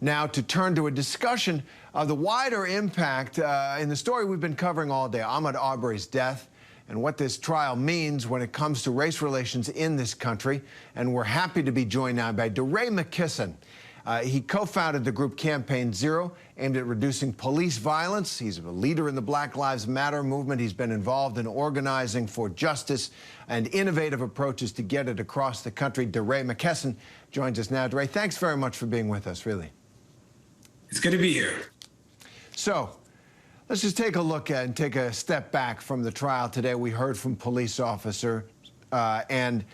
Now to turn to a discussion of the wider impact in the story we've been covering all day, Ahmaud Arbery's death, and what this trial means when it comes to race relations in this country. And we're happy to be joined now by DeRay McKesson. He co-founded the group Campaign Zero, aimed at reducing police violence. He's a leader in the Black Lives Matter movement. He's been involved in organizing for justice and innovative approaches to get it across the country. DeRay McKesson joins us now. DeRay, thanks very much for being with us, really. It's good to be here. So let's just take a look at and take a step back from the trial today. We heard from police officers and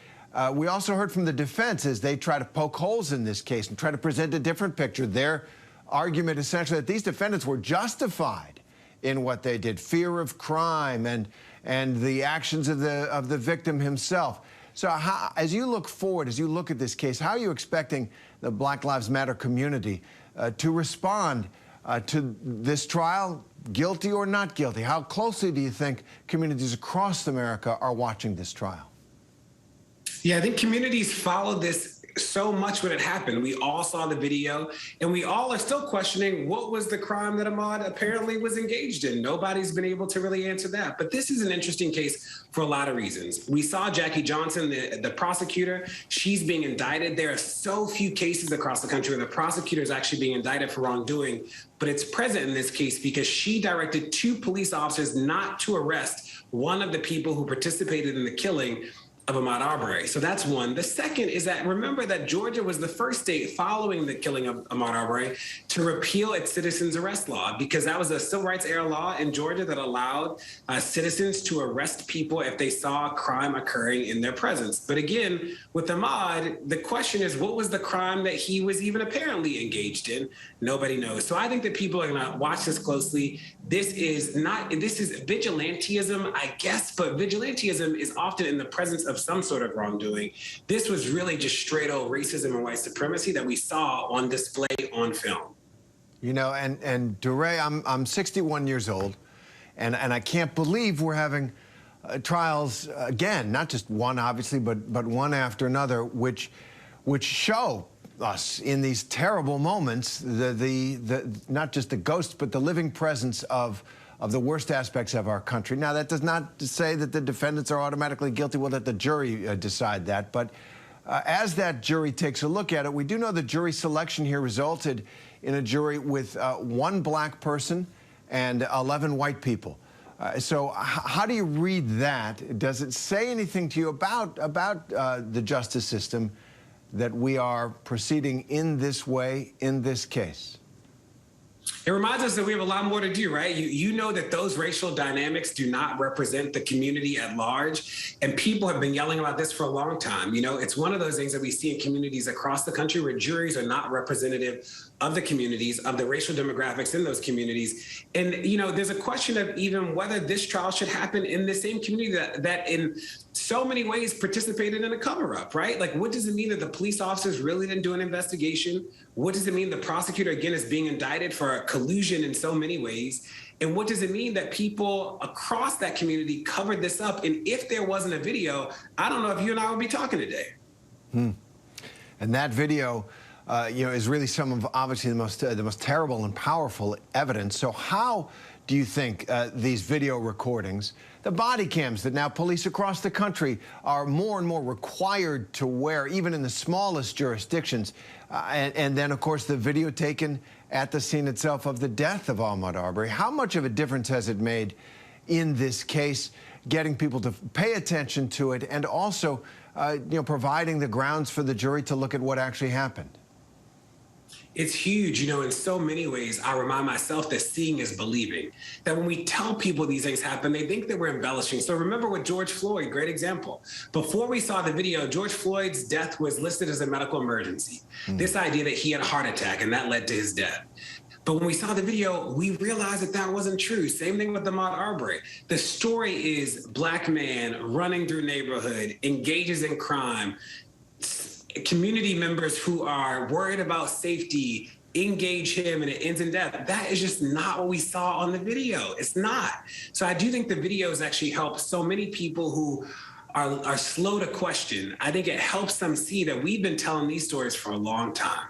we also heard from the defense as they try to poke holes in this case and try to present a different picture. Their argument essentially that these defendants were justified in what they did, fear of crime and the actions of the victim himself. So how, as you look forward, as you look at this case, how are you expecting the Black Lives Matter community to respond to this trial, guilty or not guilty? How closely do you think communities across America are watching this trial? Yeah, I think communities followed this so much when it happened. We all saw the video, and we all are still questioning what was the crime that Ahmaud apparently was engaged in. Nobody's been able to really answer that. But this is an interesting case for a lot of reasons. We saw Jackie Johnson, the prosecutor. She's being indicted. There are so few cases across the country where the prosecutor is actually being indicted for wrongdoing. But it's present in this case because she directed 2 police officers not to arrest one of the people who participated in the killing of Ahmaud Arbery. So that's one. The second is that remember that Georgia was the first state following the killing of Ahmaud Arbery to repeal its citizens arrest law, because that was a civil rights era law in Georgia that allowed citizens to arrest people if they saw a crime occurring in their presence. But again, with Ahmaud, the question is, what was the crime that he was even apparently engaged in? Nobody knows. So I think that people are going to watch this closely. This is vigilantism, I guess, but vigilantism is often in the presence of some sort of wrongdoing. This was really just straight old racism and white supremacy that we saw on display on film. You know, and DeRay, I'm 61 years old, and I can't believe we're having trials again, not just one, obviously, but one after another, which show us in these terrible moments the not just the ghosts, but the living presence of the worst aspects of our country. Now, that does not say that the defendants are automatically guilty. We'll let the jury decide that. But as that jury takes a look at it, we do know the jury selection here resulted in a jury with 1 black person and 11 white people. So how do you read that? Does it say anything to you about the justice system that we are proceeding in this way in this case? It reminds us that we have a lot more to do, right? You know that those racial dynamics do not represent the community at large. And people have been yelling about this for a long time. You know, it's one of those things that we see in communities across the country where juries are not representative of the communities, of the racial demographics in those communities. And, you know, there's a question of even whether this trial should happen in the same community that in so many ways participated in a cover-up, right? Like, what does it mean that the police officers really didn't do an investigation? What does it mean the prosecutor, again, is being indicted for collusion in so many ways? And what does it mean that people across that community covered this up? And if there wasn't a video, I don't know if you and I would be talking today. And that video, you know, is really some of obviously the most terrible and powerful evidence. So how do you think these video recordings, the body cams that now police across the country are more and more required to wear, even in the smallest jurisdictions, and then, of course, the video taken at the scene itself of the death of Ahmaud Arbery, how much of a difference has it made in this case, getting people to pay attention to it and also, you know, providing the grounds for the jury to look at what actually happened? It's huge. You know, in so many ways, I remind myself that seeing is believing. That when we tell people these things happen, they think that we're embellishing. So remember with George Floyd, great example. Before we saw the video, George Floyd's death was listed as a medical emergency. This idea that he had a heart attack and that led to his death. But when we saw the video, we realized that that wasn't true. Same thing with Ahmaud Arbery. The story is black man running through neighborhood, engages in crime, community members who are worried about safety engage him and it ends in death. That is just not what we saw on the video. It's not. So I do think the videos actually help so many people who are slow to question. I think it helps them see that we've been telling these stories for a long time.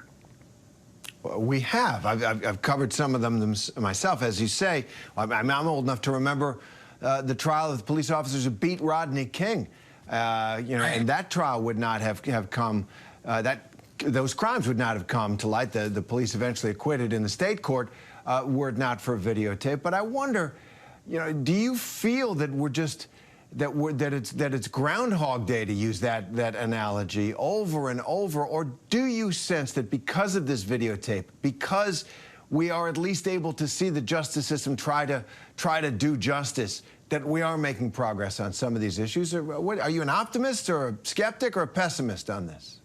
We have. I've covered some of them myself, as you say. I'm old enough to remember the trial of the police officers who beat Rodney King. And that trial would not have come. Those crimes would not have come to light. The police eventually acquitted in the state court were it not for a videotape. But I wonder, do you feel that it's Groundhog Day, to use that analogy, over and over, or do you sense that because of this videotape, because we are at least able to see the justice system try to do justice, that we are making progress on some of these issues? Or are you an optimist or a skeptic or a pessimist on this?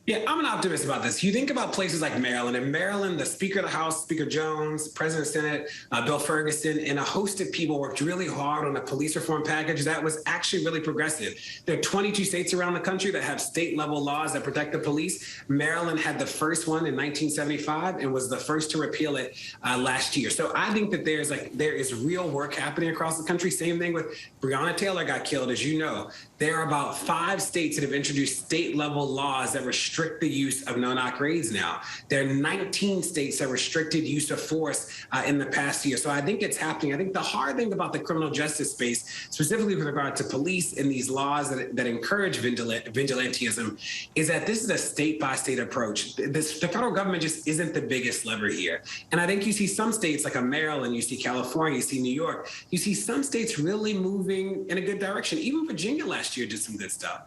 Yeah, I'm an optimist about this. You think about places like Maryland. In Maryland, the Speaker of the House, Speaker Jones, President of the Senate, Bill Ferguson, and a host of people worked really hard on a police reform package that was actually really progressive. There are 22 states around the country that have state-level laws that protect the police. Maryland had the first one in 1975 and was the first to repeal it last year. So I think that there is real work happening across the country. Same thing with Breonna Taylor got killed, as you know. There are about 5 states that have introduced state-level laws that restrict the use of no-knock raids now. There are 19 states that restricted use of force in the past year. So I think it's happening. I think the hard thing about the criminal justice space, specifically with regard to police and these laws that encourage vigilantism, is that this is a state-by-state approach. The federal government just isn't the biggest lever here. And I think you see some states like Maryland, you see California, you see New York, you see some states really moving in a good direction. Even Virginia last year did some good stuff.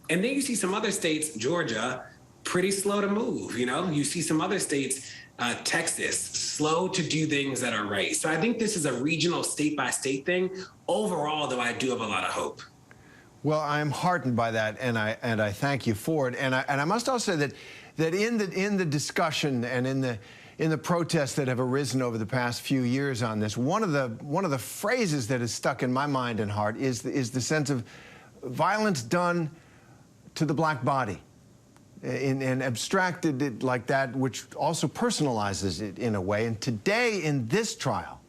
And then you see some other states, Georgia, pretty slow to move. You see some other states, Texas, slow to do things that are right. So I think this is a regional state-by-state thing. Overall, though, I do have a lot of hope. Well, I'm heartened by that, and I thank you for it. And I must also say that in the discussion and in the protests that have arisen over the past few years on this, one of the phrases that has stuck in my mind and heart is the sense of violence done to the black body, and abstracted it like that, which also personalizes it in a way. And today in this trial,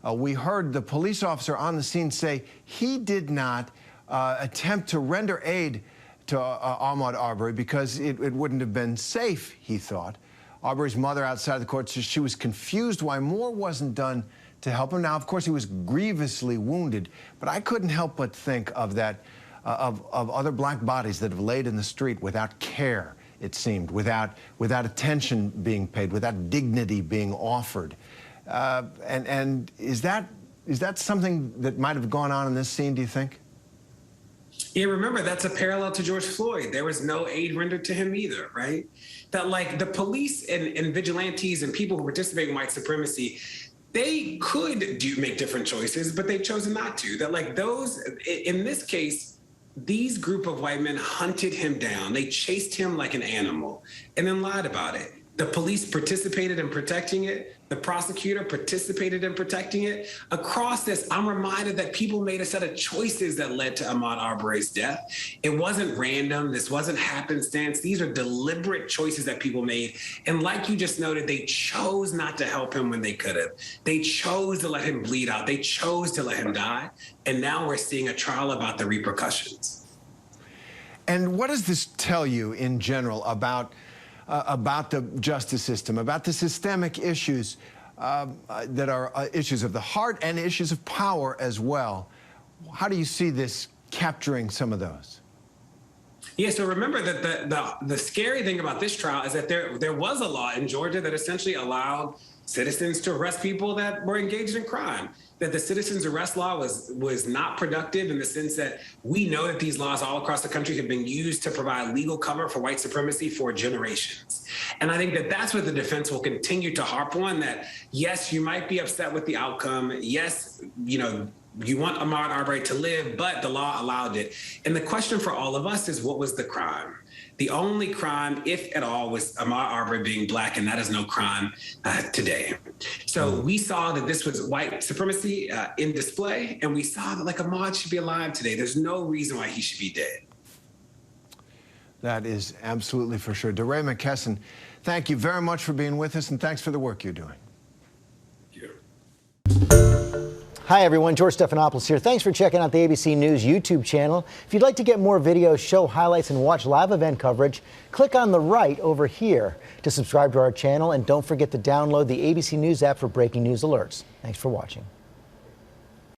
we heard the police officer on the scene say he did not attempt to render aid to Ahmaud Arbery because it wouldn't have been safe, he thought. Arbery's mother outside the court says she was confused why more wasn't done to help him. Now, of course, he was grievously wounded, but I couldn't help but think of that, of other black bodies that have laid in the street without care, it seemed, without attention being paid, without dignity being offered. And is that something that might have gone on in this scene, do you think? Yeah, remember, that's a parallel to George Floyd. There was no aid rendered to him either, right? That, like, the police and vigilantes and people who participate in white supremacy, they could make different choices, but they've chosen not to. That, like, those, in this case, these group of white men hunted him down. They chased him like an animal and then lied about it. The police participated in protecting it. The prosecutor participated in protecting it. Across this, I'm reminded that people made a set of choices that led to Ahmaud Arbery's death. It wasn't random. This wasn't happenstance. These are deliberate choices that people made. And like you just noted, they chose not to help him when they could have. They chose to let him bleed out. They chose to let him die. And now we're seeing a trial about the repercussions. And what does this tell you in general about the justice system, about the systemic issues that are issues of the heart and issues of power as well? How do you see this capturing some of those? Yeah, so remember that the scary thing about this trial is that there was a law in Georgia that essentially allowed citizens to arrest people that were engaged in crime. That the citizens arrest law was not productive in the sense that we know that these laws all across the country have been used to provide legal cover for white supremacy for generations. And I think that that's what the defense will continue to harp on, that yes, you might be upset with the outcome. Yes, you want Ahmaud Arbery to live, but the law allowed it. And the question for all of us is, what was the crime? The only crime, if at all, was Ahmaud Arbery being black, and that is no crime today. So we saw that this was white supremacy in display, and we saw that, like, Ahmaud should be alive today. There's no reason why he should be dead. That is absolutely for sure. DeRay McKesson, thank you very much for being with us, and thanks for the work you're doing. Thank you. Hi, everyone. George Stephanopoulos here. Thanks for checking out the ABC News YouTube channel. If you'd like to get more videos, show highlights, and watch live event coverage, click on the right over here to subscribe to our channel. And don't forget to download the ABC News app for breaking news alerts. Thanks for watching.